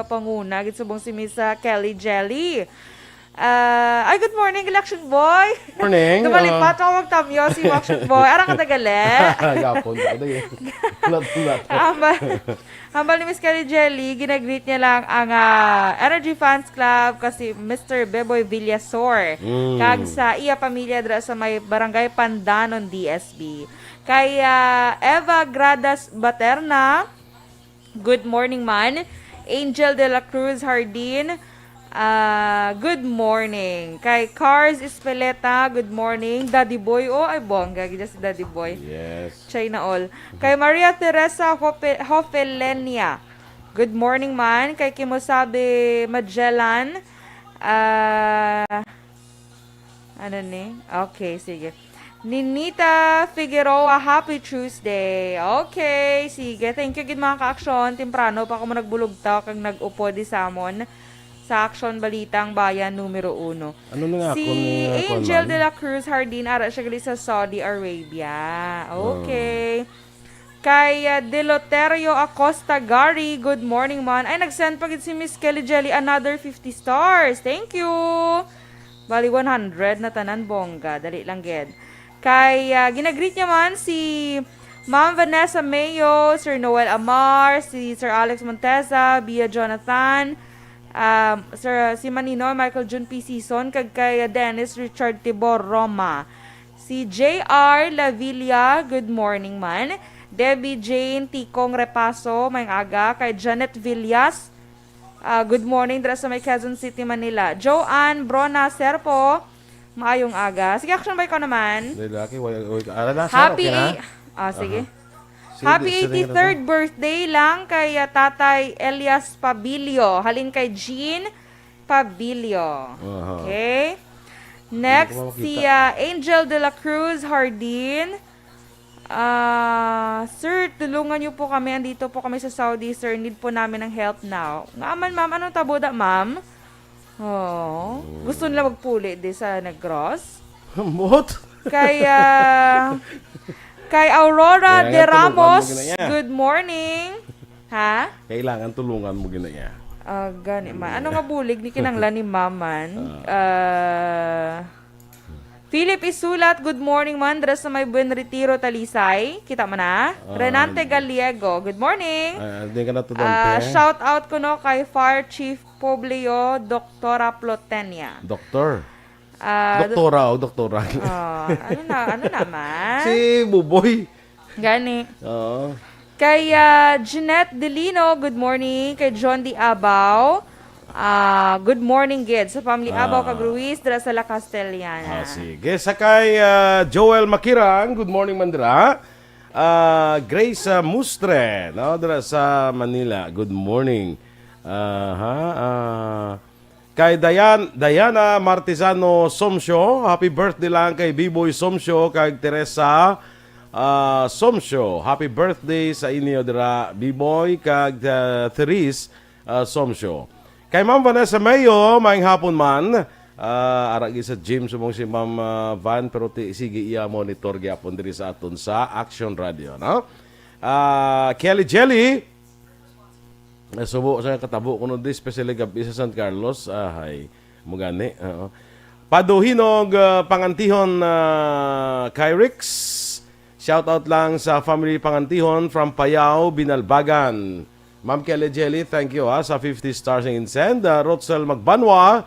Panguna, gitsubong si Miss Kelly Jelly. Ay, good morning, election boy. Morning. Dumalipat ako magtamyo si election boy. Arang katagali. Gapon. Hambal ni Miss Kelly Jelly, ginagreet niya lang ang Energy Fans Club kasi Mr. Beboy Villasor. Kag sa iya pamilya dra sa may barangay Pandanon, DSB. Kay Eva Gradas Baterna, good morning man. Angel de la Cruz Hardin, good morning. Kay Cars Espeleta, good morning. Daddy Boy, ay bongga, gila si Daddy Boy. Yes. China all. Kay Maria Teresa Hofelenia, good morning man. Kay Kimosabe Magellan, ano ni? Okay, sige. Ninita Figueroa, happy Tuesday. Okay, sige. Thank you, gid mga ka-aksyon. Temprano pa ako nagbulog ta kag nag-upo di samon sa Aksyon Balitang Bayan Numero 1. Ano na nga Si Angel de la Cruz Hardin, ara siya gali sa Saudi Arabia. Okay. Kay Deloterio Acosta Gary, good morning man. Ay, nag-send pa gid si Miss Kelly Jelly another 50 stars. Thank you. Bali 100 na tanan bongga. Dali lang gid. Kay ginagreet niya man si Ma'am Vanessa Mayo, Sir Noel Amar, si Sir Alex Montesa, Bia Jonathan, si Maninoy, Michael Jun P. Season, kag kay Dennis Richard Tibor Roma. Si J.R. Lavilla, good morning man. Debbie Jane Tikong Repaso, may aga. Kay Janet Villas, good morning dra sa may Quezon City, Manila. Joanne Brona Serpo, maayong aga. Sige, action ba ikaw naman? Happy sige. Happy 83rd birthday lang kay Tatay Elias Pabilio. Halin kay Jean Pabilio. Okay. Next, si Angel de la Cruz Hardin. Sir, tulungan niyo po kami. Andito po kami sa Saudi, sir. Need po namin ng help now. Ngaman, ma'am. Anong taboda, ma'am? Oh. Gusto nila magpuli di sa Negros? What? Kay Aurora de Ramos, good morning. Ha? Kailangan tulungan mo ginaya. Gani man. Ano nga bulig ni kinanglan ni Maman? Philip Isulat, good morning man. Dres sa may Buen Retiro, Talisay. Kita mo na? Renante Gallego, good morning. Hindi ka na to shout out ko no kay Fire Chief Publio, Doktora Plotenia. Doktora. Doktora. Ano naman? Si Buboy. Gani. Oo. Kay Jeanette Delino, good morning. Kay John D. Abaw, good morning, gid. Sa family Abaw, kag Ruiz, dra sa La Castellana. Sige. Sa kay Joel Makirang, good morning, Mandra. Grace Mustre, no, dra sa Manila, good morning. Kay Diana Martizano Somsyo, happy birthday lang kay B-Boy Somsyo, kay Teresa Somsyo. Happy birthday sa inyo dira B-Boy kag Therese Somsyo. Kay Ma'am Vanessa Mayo, maayong hapon man. Aragi sa gym subong si Ma'am Van pero sige iya monitor gyapon diri sa aton sa Aksyon Radio, no? Kelly Jelly, subo sa katabo kuno di especially gabi sa San Carlos, hay mugani. Paduhinog pangantihon kay Rix. Shout out lang sa family pangantihon from Payao, Binalbagan. Ma'am Kelly Jelly, thank you sa 50 stars and send. Rotsel Magbanwa,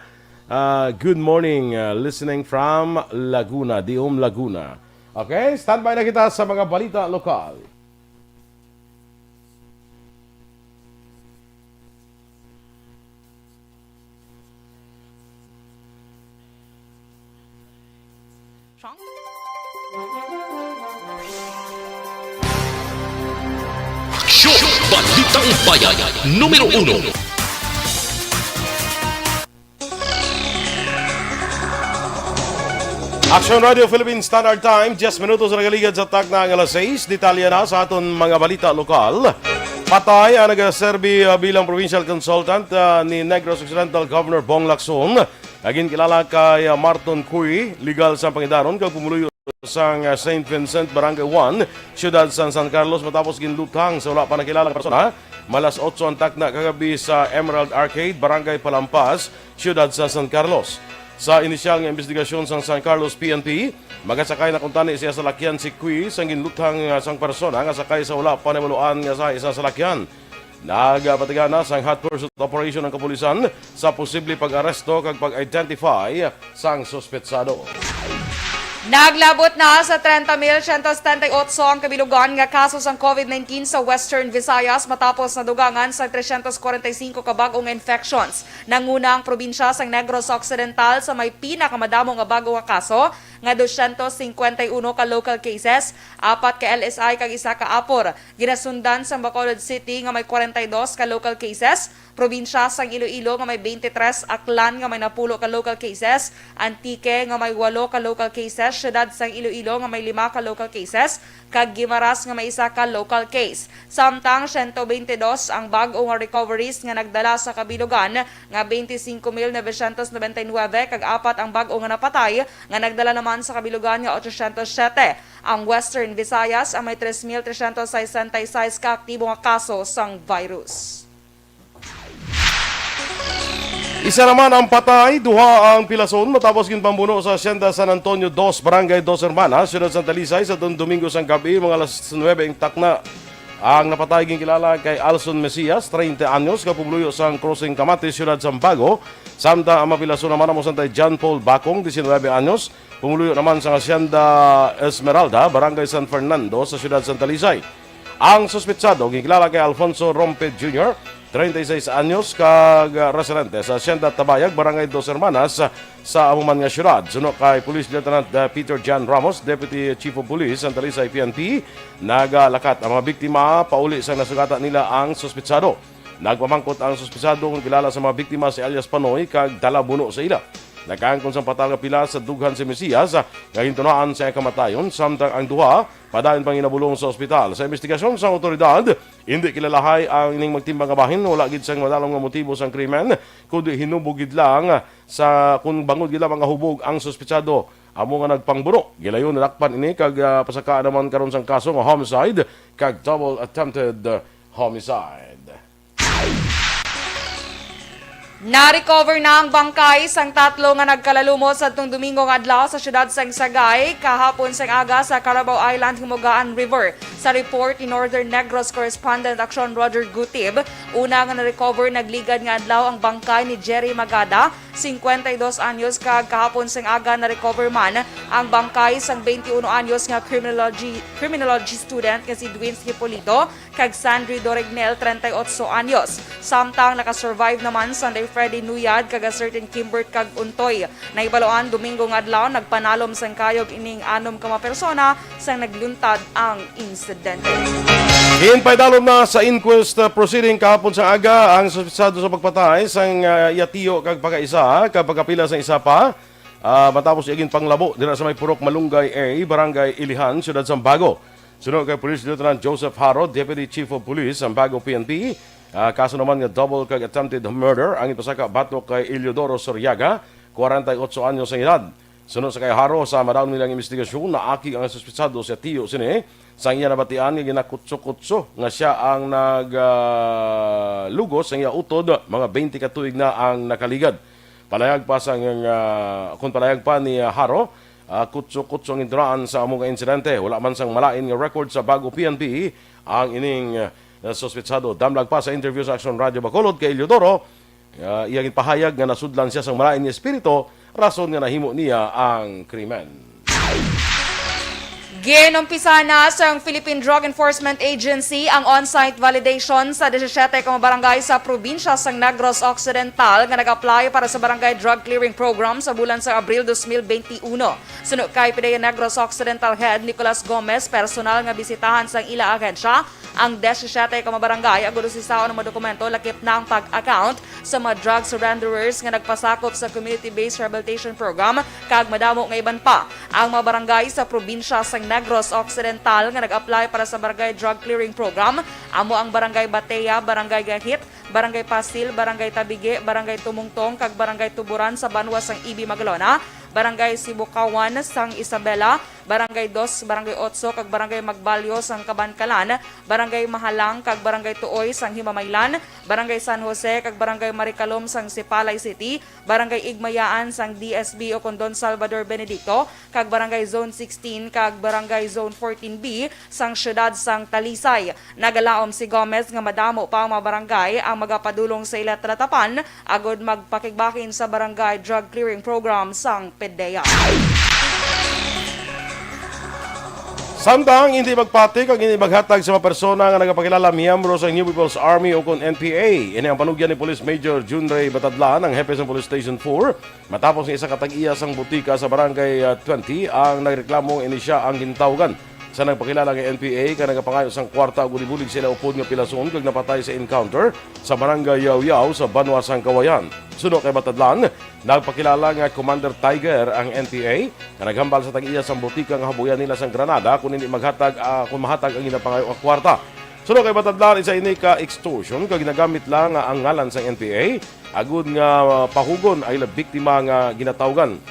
good morning, listening from Laguna, Diom Laguna. Okay, standby na kita sa mga balita lokal. Aksyon Balitang Bayan Numero 1. Aksyon Radio Philippine Standard Time, 10 minutos na nagaligad sa tag na alas 6. Detalya na sa aton mga balita lokal. Patay ang nag-serbi bilang provincial consultant ni Negros Occidental Governor Bong Lacson. Naging kilala kay Marton Cuy, legal sa Pangidaron, kag pumuluyo sang St. Vincent, Barangay 1, siyudad San Carlos matapos ginlutang sa wala pa nakilalang persona Malas 8 ang takna kagabi sa Emerald Arcade, Barangay Palampas, siyudad sa San Carlos. Sa inisyal nga investigasyon sa San Carlos PNP, magasakay na kuntani siya sa lakyan si Kui sang ginluthang sang persona nga sakay sa wala panimaluan nga sa isa sa lakyan. Nagapatigana sang hot pursuit operation ng kapulisan sa posible pag-aresto kag pag-identify sang suspetsado. Naglabot na sa 30,138 ang kabilugan nga kaso sang COVID-19 sa Western Visayas matapos nadugangan sa 345 ka bagong infections. Nanguna ang probinsya sang Negros Occidental sa may pinakamadamo nga bago nga kaso nga 251 ka local cases, 4 ka LSI kag 1 ka apor. Ginasundan sa Bacolod City nga may 42 ka local cases, probinsya sang Iloilo nga may 23, Aklan nga may 10 ka local cases, Antique nga may 8 ka local cases, syudad sang Iloilo nga may 5 ka local cases, kag Guimaras nga may 1 ka local case. Samtang 122 ang bag-o nga recoveries nga nagdala sa kabilugan nga 25,999 kag 4 ang bag-o nga napatay nga nagdala naman sa kabilugan nga 807. Ang Western Visayas ang may 3,366 ka aktibo nga kaso sang virus. Isa naman ang patay, duha ang pilason matapos ginpambuno sa Hacienda San Antonio 2, Barangay Dos Hermanas, siyudad Santa Lisay sa Domingo sang gabi, mga alas 9 ang takna. Ang napatay ginkilala kay Alson Mesias, 30 anyos, kapubluyo sang Crossing Camatis, siyudad Sambago. Samtang ang mapilason naman mo santay John Paul Bakong, 19 anyos, pumuluyo naman sa Hacienda Esmeralda, Barangay San Fernando sa siyudad Santa Lisay. Ang suspetsado ginkilala kay Alfonso Romped Jr., 36 anyos, kag residente sa Hacienda Tabayag, Barangay Dos Hermanas sa amuman nga syudad. Suno kay Police Lieutenant Peter John Ramos, Deputy Chief of Police sa Talisay PNP, nagalakat ang mga biktima pauli sa nasugatan nila ang suspetsado. Nagpamangkot ang suspetsado kung kilala sa mga biktima si alias Panoy kag dala buno sa ila. Nagkaangkon sa patal nga pila sa dughan si Mesias nga hintunaan sa kamatayon, samtang ang duha padayon pang inabulong sa ospital. Sa investigasyon sa otoridad, hindi kilalahay ang ining magtimbang nga bahin, wala gid sang madalong nga motibo sang krimen, kundi hinubog gid lang sa kung bangod gid lang mga hubog ang suspetsado. Amo nga nagpangbuno, gilayon nadakpan ini kag pasaka naman karon sang kaso nga homicide kag double attempted homicide. Na-recover na ang bangkay sang tatlo nga nagkalalumot sa itong Domingo nga adlaw sa syudad sang Sagay kahapon sang aga sa Carabao Island, Himugaan River. Sa report ni Northern Negros correspondent Aksyon Roger Gutib, una nga na-recover nagligad nga adlaw ang bangkay ni Jerry Magada, 52 anyos, kag kahapon sang aga na-recover man ang bangkay sang 21 anyos nga criminology student nga si Dwayne Hipolito kag Sandri Dorignel, 38 anyos. Samtang nakasurvive naman Sunday Freddy Nuyad kag a certain Kimbert kag Untoy. Naibaloan Domingo nga adlaw nagpanalom sang kayog ining 6 ka mga persona sang nagluntad ang insidente. Hinpaydalom na sa inquest proceeding kahapon sa aga ang suspetsado sa pagpatay sang yatiyo kag pagkaisa kag pagkapila sang isa pa matapos iging panglabo dira sa may Purok Malunggay A, Barangay Ilihan, siyudad Sambago. Sunod kay Police Lieutenant Joseph Haro, Deputy Chief of Police Sambago PNP. Kaso naman nga double kag attempted murder ang ipasaka batok kay Eliodoro Soriaga, 48 anyos ang edad. Sunod sa kay Haro sa madaon nilang investigasyon na aki ang suspetsado sa tiyo sini sang iya nabatian nga ginakutso-kutso nga siya ang naglugos ang iya utod, mga 20 ka tuig na ang nakaligad. Palayag pa sang kung palayag pa ni Haro, kutso-kutso ang intraan sa among insidente. Wala man sang malain nga record sa bago PNP ang ining suspetsado. Damlag pa sa interview sa Aksyon Radio Bacolod kay Eliodoro, iyang pahayag nga nasudlan siya sang malain nga espiritu, rason nga nahimo niya ang krimen. Ginumpisa na sa Philippine Drug Enforcement Agency ang on-site validation sa 17 ka mga barangay sa probinsya sang Negros Occidental nga nag-apply para sa Barangay Drug Clearing Program sa bulan sa Abril 2021. Sunod kay PDEA Negros Occidental Head Nicolas Gomez, personal nga bisitahan sang ila agensya ang 17 ka mga barangay agudo si sao ng mga dokumento lakip na ang pag-account sa mga drug surrenderers nga nagpasakop sa community-based rehabilitation program kag madamo nga iban pa. Ang mga barangay sa probinsya sang Negros Occidental nga nag-apply para sa Barangay Drug Clearing Program amo ang Barangay Batea, Barangay Gahit, Barangay Pasil, Barangay Tabige, Barangay Tumungtong kag Barangay Tuburan sa Banwa sang Ibi Magalona, Barangay Sibukawan sang Isabela, Barangay 2, Barangay 8, kag Barangay Magbalyo sang Kabankalan, Barangay Mahalang kag Barangay Tuoy sang Himamaylan, Barangay San Jose kag Barangay Maricalom sang Sipalay City, Barangay Igmayaan sang DSB o Condon Salvador Benedicto, kag Barangay Zone 16 kag Barangay Zone 14B sang syudad sang Talisay. Nagalaom si Gomez nga madamo pa ang mga barangay ang magapadulong sa ila tratapan agod magpakigbakin sa Barangay Drug Clearing Program sang PDEA. Samtang hindi magpati kag hindi maghatag sa mga persona nga nagapakilala miyembro sa New People's Army o kon NPA. Ini ang panugyan ni Police Major Junray Batadlan, ang hepe sa Police Station 4. Matapos ng isa katag-iya sang butika sa Barangay 20, ang nagreklamo ini siya ang gintawgan sa nagpakilala ng NPA ka nagapangayo sang kwarta ug bulig sila upod nga pilason kag napatay sa encounter sa Barangay Yaw-Yaw sa Banwa sang Kawayan. Suno kay Batadlan, nagpakilala nga Commander Tiger ang NPA nga naghambal sa tag-iya sang butika nga habuyan nila sang Granada kung hindi maghatag kung mahatag ang ginapangayo ang kwarta. Suno kay Batadlan, isa ini ka extortion kag ginagamit lang ang ngalan sang NPA agud nga pahugon ay biktima nga ginatawgan.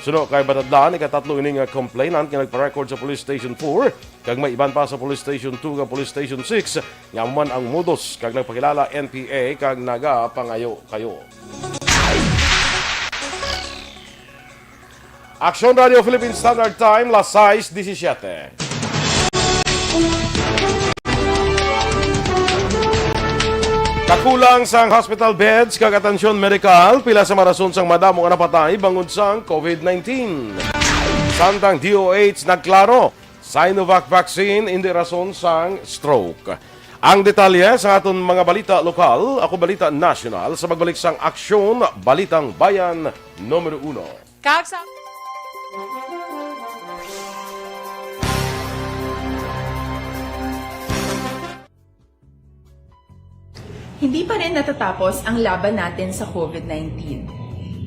Suno kay Batadlan, ikatatlo ini nga complainant nga nagpa-record sa Police Station 4 kag may iban pa sa Police Station 2 kag Police Station 6 nga man ang modus kag nagpakilala NPA kag nagapangayo kayo. Aksyon Radio Philippine Standard Time, las 6:17. Kakulang sang hospital beds kag atensyon medikal pila sa marason sang madamo nga napatay bangod sang COVID-19. Samtang DOH nagklaro, Sinovac vaccine hindi rason sang stroke. Ang detalye sa aton mga balita lokal, ako balita national sa pagbalik sang Aksyon Balitang Bayan Numero 1. Kagsa Hindi pa rin natatapos ang laban natin sa COVID-19.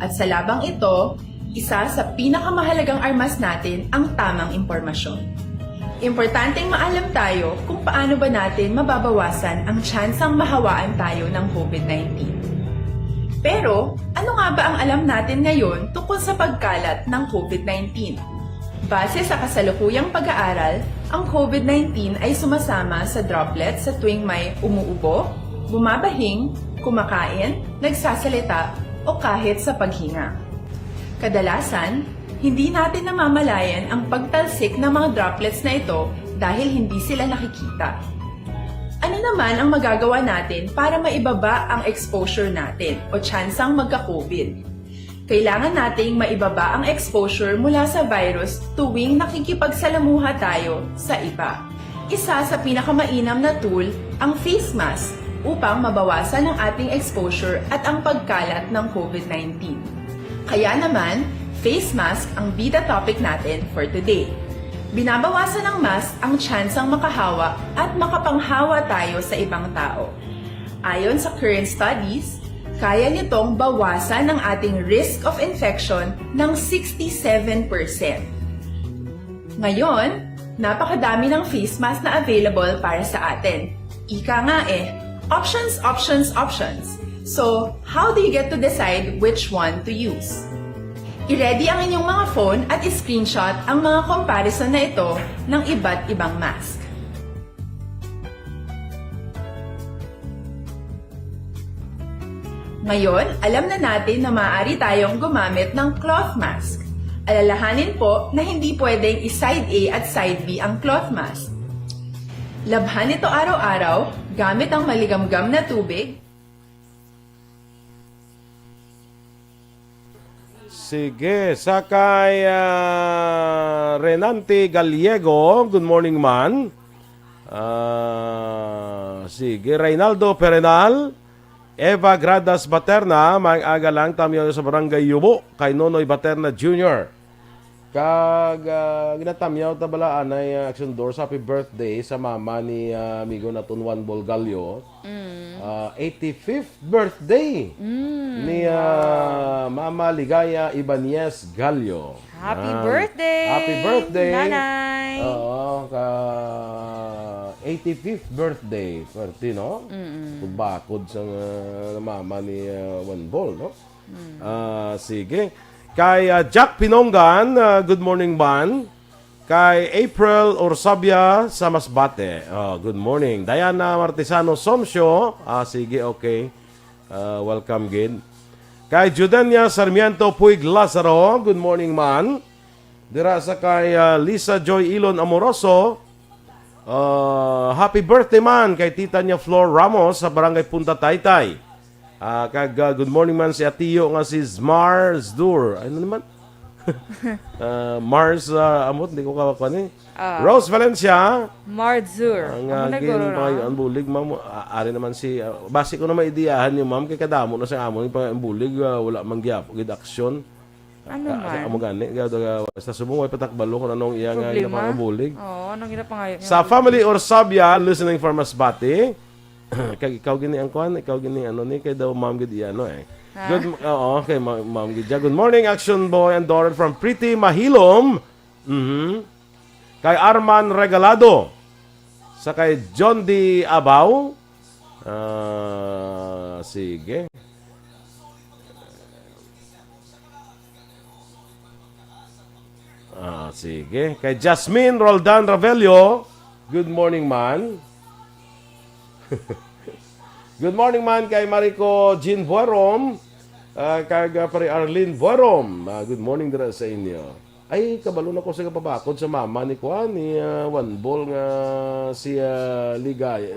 At sa labang ito, isa sa pinakamahalagang armas natin ang tamang impormasyon. Importanteng maalam tayo kung paano ba natin mababawasan ang tsansang mahawaan tayo ng COVID-19. Pero, ano nga ba ang alam natin ngayon tungkol sa pagkalat ng COVID-19? Base sa kasalukuyang pag-aaral, ang COVID-19 ay sumasama sa droplets sa tuwing may umuubo, bumabahing, kumakain, nagsasalita, o kahit sa paghinga. Kadalasan, hindi natin namamalayan ang pagtalsik ng mga droplets na ito dahil hindi sila nakikita. Ano naman ang magagawa natin para maibaba ang exposure natin o tsansang magka-COVID? Kailangan nating maibaba ang exposure mula sa virus tuwing nakikipagsalamuha tayo sa iba. Isa sa pinakamainam na tool ang face mask upang mabawasan ang ating exposure at ang pagkalat ng COVID-19. Kaya naman, face mask ang bida topic natin for today. Binabawasan ng mask ang tsansang makahawa at makapanghawa tayo sa ibang tao. Ayon sa current studies, kaya nitong bawasan ang ating risk of infection ng 67%. Ngayon, napakadami ng face mask na available para sa atin. Ika nga options, options, options. So, how do you get to decide which one to use? I-ready ang inyong mga phone at i-screenshot ang mga comparison na ito ng iba't ibang mask. Ngayon, alam na natin na maaari tayong gumamit ng cloth mask. Alalahanin po na hindi pwedeng i-side A at side B ang cloth mask. Labhan ito araw-araw gamit ang maligamgam na tubig. Sige, sakay Renante Gallego, good morning man. Sige, Reynaldo Perenal, Eva Gradas Baterna, may aga lang tamyo sa Barangay Yubo, kay Nonoy Baterna Jr. Kag ginatamyaw tabalaan ay Aksyon Doors, happy birthday sa mama ni amigo na Tunwan Bolgalyo. 85th birthday ni Mama Ligaya Ibanez Gallo. Happy birthday! Happy birthday! Nanay! Oo, 85th birthday. Perti, no? Bakod sa mama ni Wanbol, no? Sige. Kay Jack Pinonggan, good morning man. Kay April Orsabia sa Masbate. Good morning. Diana Martisano Somsyo. Sige, okay. Welcome, Gid. Kay Judania Sarmiento Puig Lazaro. Good morning, man. Dira sa kay Lisa Joy Ilon Amoroso. Happy birthday, man. Kay tita niya Flor Ramos sa Barangay Punta Taytay. Good morning, man, si Atiyo nga si Mars Dur. Ano naman? Mars, amot, hindi ko kawakan eh. Rose Valencia. Marzur. Ang Ako naguro na. ang bulig, ma'am. Ari naman si, basi ko na maidiyahan niyo, ma'am. Kay kadamo na sa amon. Ang bulig, wala mangyap. Gid aksyon. Ano man? Amo gani. Sa subong, may patakbalo kung anong iya nga Problema? mga bulig. Oo, anong ginapangayon niya? Sa family or Sabia, listening from Masbate. Kay ikaw gini ang kuan, ikaw gini ano ni kay daw ma'am gid ano eh. Good, okay, ma'am Gidya. Good morning, Aksyon Boy and Doran from Pretty Mahilom. Kay Arman Regalado. Sa kay John D. Abaw. Sige. Sige. Kay Jasmine Roldan Ravelio. Good morning, man. Good morning, man, kay Marico Jean Buarom. Kay pare Arlene Buarom. Good morning dira sa inyo. Ay, kabalo na ko sa kapabakod sa mama ni Kuan ni One Ball nga si Ligaya,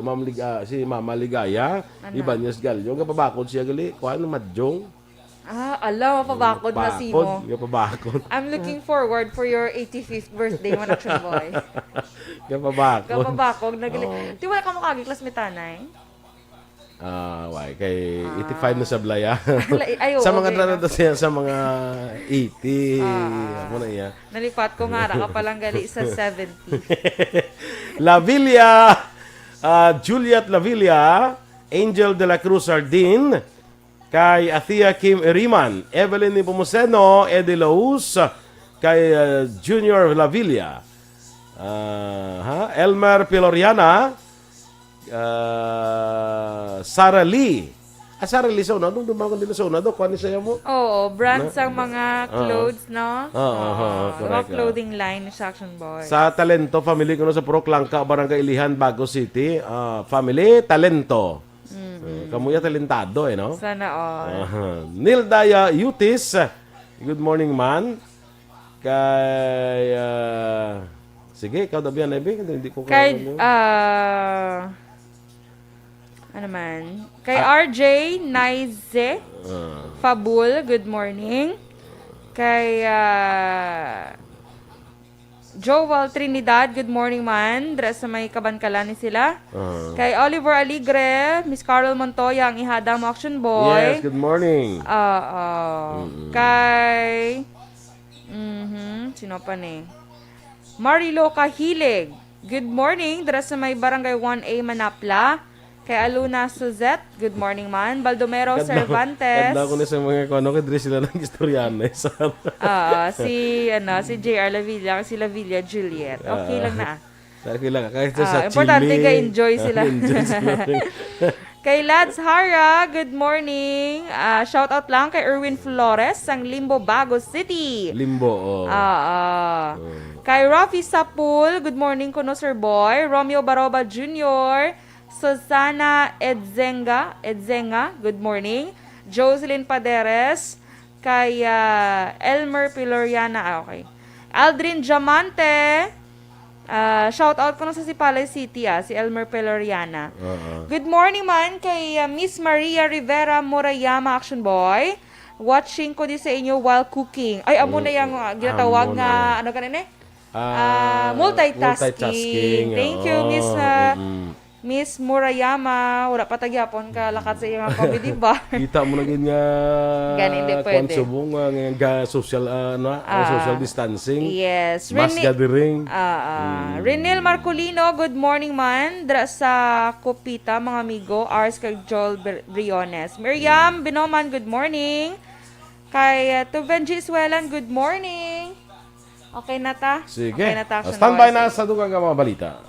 si Mama Ligaya, Ibanez Galyo, kapabakod siya gali, Kuan Madjong. Alam, mapabakod na si mo. Kapabakod. I'm looking forward for your 85th birthday, man, Action Boy. Kapabakod. Kapabakod. Di wala ka makaging klasmetanay? Kay 85 na sa Blaya. Ay, sa mga okay, trato siya sa mga 80. Ano na iya? Nalipat ko nga, ka palang gali sa 70. Lavilla, Juliet Lavilla, Angel de la Cruz Sardin, kay Athea Kim Eriman, Evelyn Nipomuceno, Eddie Laus, kay Junior Lavilla, Elmer Piloriana, Sarah Lee. Sarah Lee sa una. Nung dumagon din sa una, kuha ni saya mo. Oo, brands ang mga clothes, no? Correct. Mga clothing line ni Action Boy. Sa Talento, family ko na sa Purok Langka, Barangay Ilihan, Bago City. Family, Talento. Kamuya talentado, no? Sana all. Nildaya Yutis. Good morning, man. Kay... sige, ikaw dabihan, Ebe. Hindi ko Kay, ano man? Kay RJ Naize Fabul, good morning. Kay Joel Trinidad, good morning, man. Dres sa may kabankalan ni sila. Kay Oliver Aligre, Miss Carol Montoya, ang ihada mo, Action Boy. Yes, good morning. Kay sino pa ni? Marilo Kahilig, good morning. Dres sa may Barangay 1A Manapla. Kay Aluna Suzette, good morning, man. Baldomero Cervantes. Kadla ko na sa mga kano kay sila ng istoryan si JR Lavilla, si Lavilla Juliet. Okay lang na. Okay lang. Kahit sa importante Chile. Enjoy sila. Kay Lads Hara, good morning. Shout out lang kay Erwin Flores, sang Limbo, Bago City. Limbo, Kay Rafi Sapul, good morning kuno Sir Boy. Romeo Baroba Jr., Susana Edzenga, good morning. Jocelyn Paderes, kay Elmer Piloriana, okay. Aldrin Diamante, shout out ko na sa Sipalay City, si Elmer Piloriana. Good morning, man, kay Miss Maria Rivera Murayama, Action Boy. Watching ko din sa inyo while cooking. Ay, amo na yung ginatawag nga, ano kanina multitasking. Thank you, Miss Murayama. Wala pa tagyapon ka lakat sa iyong comedy bar. Kita mo na ganyan di pwede. Konsubong social social distancing. Yes. Mass gathering. Renel Marcolino, good morning, man. Dra sa Kopita, mga amigo. Ars kay Joel Briones. Miriam Binoman, good morning. Kay Tuvenji Iswelan, good morning. Okay na ta? Sige. Okay na ta, Standby na sa dugang mga balita.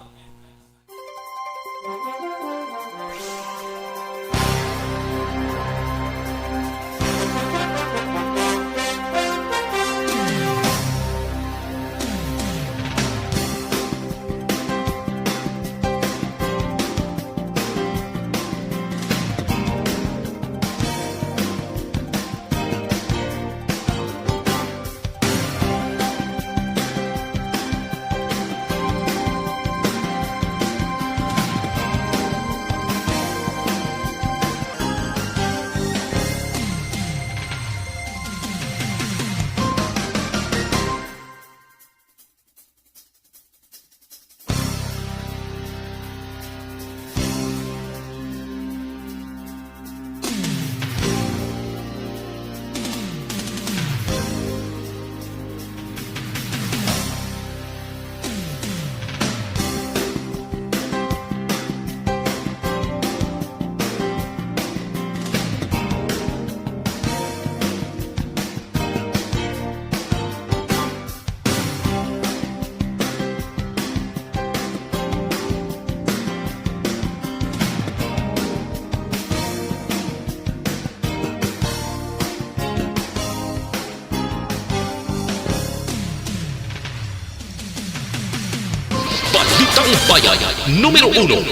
Bayan, Numero 1.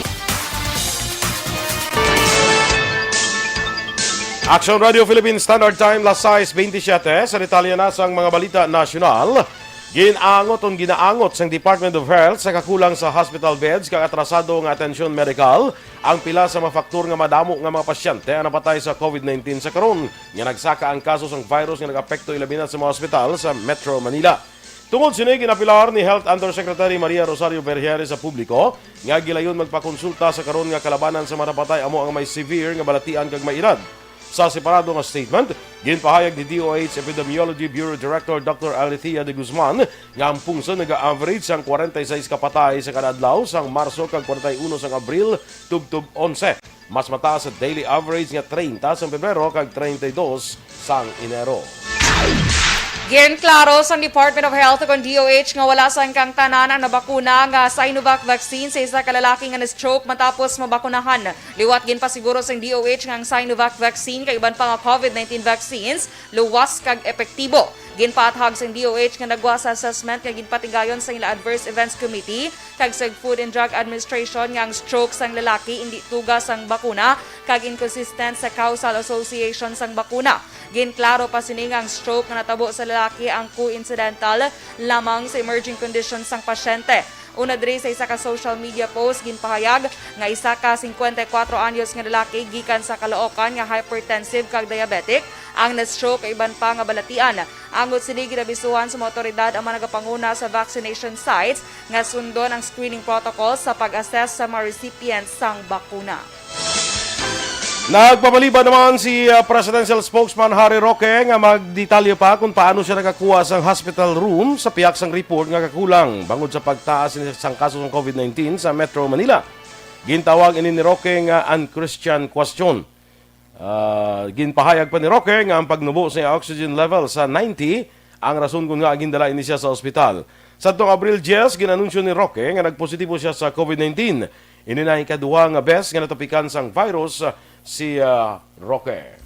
Aksyon Radio Philippines Standard Time, las 6:27. Sa detalye na sang mga balita nasyonal. Ginaangot sang Department of Health sa kakulang sa hospital beds kag atrasado nga atensyon medical ang pila sa mga faktor nga madamo nga mga pasyente ang napatay sa COVID-19 sa karon. Nga nagsaka ang kaso sang virus nga nagapekto ilabi na sa mga ospital sa Metro Manila. Tungod sini ginapilar ni Health Undersecretary Maria Rosario Vergere sa publiko nga gilayon magpakonsulta sa karon nga kalabanan sa mga napatay amo ang may severe nga balatian kag may edad. Sa separado nga statement, ginpahayag ni DOH Epidemiology Bureau Director Dr. Alethea de Guzman nga ang pungso nag-average sang 46 kapatay sa kada adlaw sang Marso kag 41 sang Abril tubtub 11. Mas mataas sa daily average nga 30 sang Pebrero kag 32 sang Enero. Ginklaro sa Department of Health ug DOH nga wala sang kang tanan ang nabakuna nga Sinovac vaccine sa isa ka lalaki nga na-stroke matapos mabakunahan. Liwat ginpasiguro sang DOH nga ang Sinovac vaccine kay iban pa nga COVID-19 vaccines luwas kag epektibo. Ginpaathag sang DOH nga nagwa sa assessment nga ginpatigayon sa ila Adverse Events Committee kag sa Food and Drug Administration nga ang stroke sang lalaki indi tugas sang bakuna kag inconsistent sa causal association sang bakuna. Ginklaro pa sini nga ang stroke nga natabo sa lalaki ang coincidental lamang sa emerging conditions sang pasyente. Una diri sa isa ka social media post ginpahayag nga isa ka 54 anyos nga lalaki gikan sa Caloocan nga hypertensive kag diabetic ang na-stroke kay iban pa nga balatian. Angot sini ginabisuhan sa mga otoridad ang mga nagapanguna sa vaccination sites nga sundon ang screening protocol sa pag-assess sa mga recipients sang bakuna. Nagpapaliban naman si Presidential Spokesman Harry Roque nga magdetalye pa kung paano siya nakakuha sang hospital room sa piyak sang report nga kakulang bangod sa pagtaas sang kaso ng COVID-19 sa Metro Manila. Gintawag ini ni Roque nga unchristian question. Ginpahayag pa ni Roque nga ang pagnubo sa oxygen level sa 90 ang rason kung nga gindala ini siya sa ospital. Sa Abril 10, ginanunsyo ni Roque nga nagpositibo siya sa COVID-19. Ini na ikaduha nga best nga natapikan sang virus si Roque.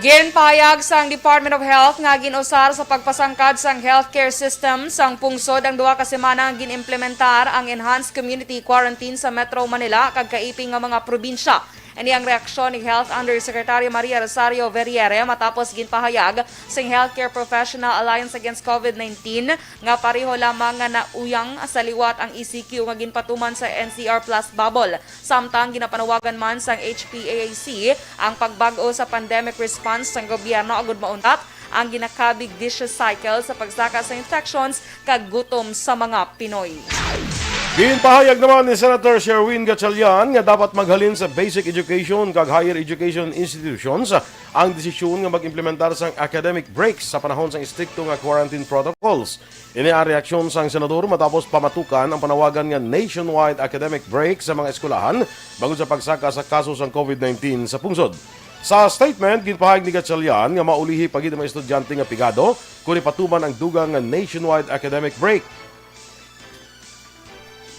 Ginpahayag sang Department of Health nga ginusar sa pagpasangkad sang healthcare system sang pungsod ang 2 ka semana nga ginimplementar ang enhanced community quarantine sa Metro Manila kag kaiping nga mga probinsya. Ini ang reaksyon ni Health Undersecretary Maria Rosario Vergere matapos ginpahayag sang Healthcare Professional Alliance Against COVID-19 nga pareho lamang nga nauyang sa liwat ang ECQ nga ginpatuman sa NCR Plus bubble. Samtang ginapanawagan man sang HPAAC ang pagbag-o sa pandemic response sang gobyerno agud mauntat ang ginakabig vicious cycle sa pagsaka sa infections kag gutom sa mga Pinoy. Ginpahayag naman ni Senator Sherwin Gatchalian nga dapat maghalin sa basic education kag higher education institutions ang desisyon nga mag-implementar sang academic breaks sa panahon sang istrikto nga quarantine protocols. Ini ang reaksyon sang senador matapos pamatukan ang panawagan nga nationwide academic break sa mga eskwelahan bangod sa pagsaka sa kaso sang COVID-19 sa pungsod. Sa statement, ginpahayag ni Gatchalian nga maulihi pagid ang mga estudyante nga pigado kung ipatuman ang dugang nga nationwide academic break.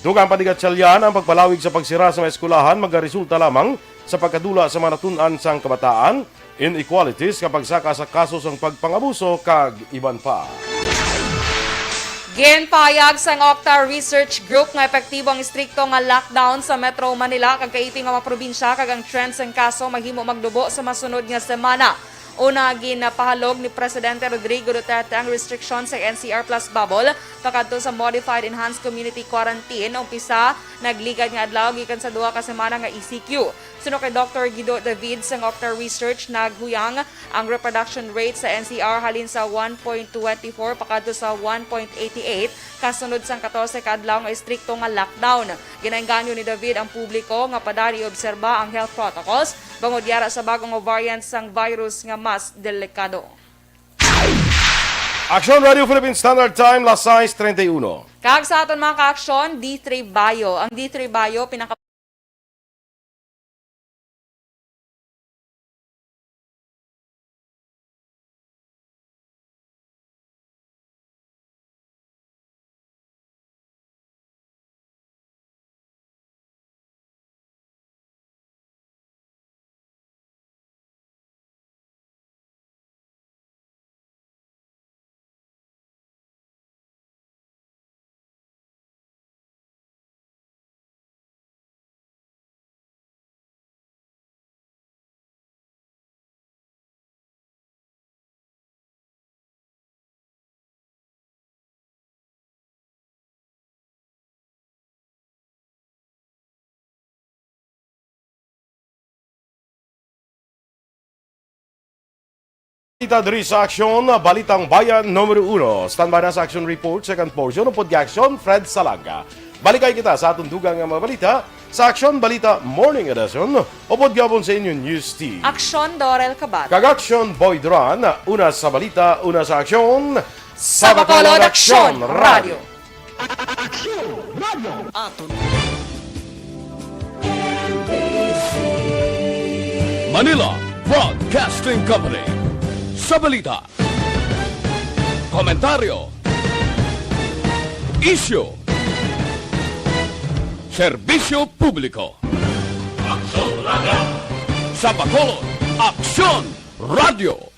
Dugang pa ni Gatchalian ang pagpalawig sa pagsira sa mga eskwelahan magaresulta lamang sa pagkadula sa mga natunan sang kabataan, inequalities kapag saka sa kaso sang pagpangabuso kag iban pa. Ginpahayag sang Octa Research Group nga epektibo ang istrikto nga lockdown sa Metro Manila kag kaiping nga mga probinsya kag ang trends sang kaso mahimo magdubo sa masunod nga semana. Una, ginapahalog ni Presidente Rodrigo Duterte ang restriction sa NCR Plus bubble pakadto sa Modified Enhanced Community Quarantine. Umpisa, nagligad nga adlaw gikan sa 2 ka semana nga ECQ. Suno kay Dr. Guido David sa Octa Research, naghuyang ang reproduction rate sa NCR halin sa 1.24 pakadto sa 1.88 kasunod sang 14 ka adlaw nga istrikto nga lockdown. Ginainganyo ni David ang publiko nga padali obserba ang health protocols bangod yara sa bagong variant sang virus nga mas delikado. Aksyon Radio Philippines Standard Time, las 6:31. Kag sa aton mga ka-aksyon, D3 Bio. Ang D3 Bio pinaka Kita diri sa Aksyon, Balitang Bayan, Numero 1. Standby na sa Action Report, second portion ng Pod-Aksyon, Fred Salaga. Balikay kita sa atong dugang nga mga balita sa Aksyon Balita Morning Edition o podgabon sa inyong news team. Aksyon, Dorel, Kabat. Kag-Aksyon Boy Duran, una sa balita, una sa aksyon, Sa Bacolod Aksyon Radio. Manila Broadcasting Company. Sa balita, komentaryo, issue, serbisyo publiko. Aksyon Radio. Sa Bacolod, Aksyon Radio.